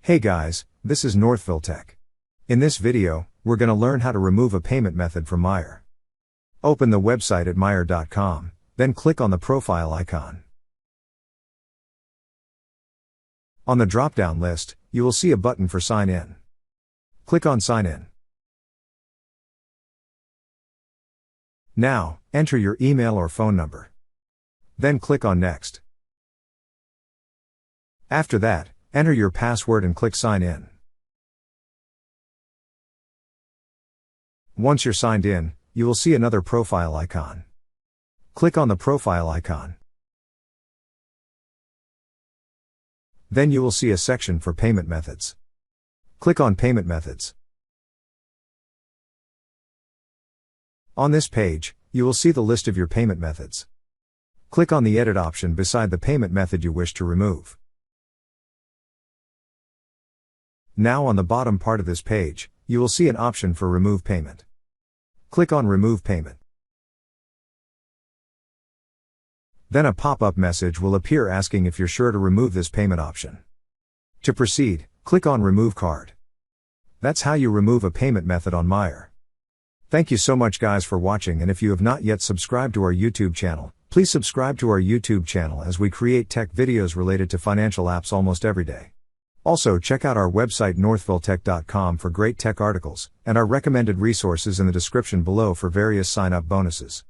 Hey guys, this is Northville Tech. In this video, we're going to learn how to remove a payment method from Meijer. Open the website at Meijer.com, then click on the profile icon. On the drop-down list, you will see a button for Sign In. Click on Sign In. Now, enter your email or phone number. Then click on Next. After that, enter your password and click Sign In. Once you're signed in, you will see another profile icon. Click on the profile icon. Then you will see a section for payment methods. Click on Payment Methods. On this page, you will see the list of your payment methods. Click on the Edit option beside the payment method you wish to remove. Now on the bottom part of this page, you will see an option for Remove Payment. Click on Remove Payment. Then a pop-up message will appear asking if you're sure to remove this payment option. To proceed, click on Remove Card. That's how you remove a payment method on Meijer. Thank you so much guys for watching, and if you have not yet subscribed to our YouTube channel, please subscribe to our YouTube channel as we create tech videos related to financial apps almost every day. Also check out our website northvilletech.com for great tech articles, and our recommended resources in the description below for various sign-up bonuses.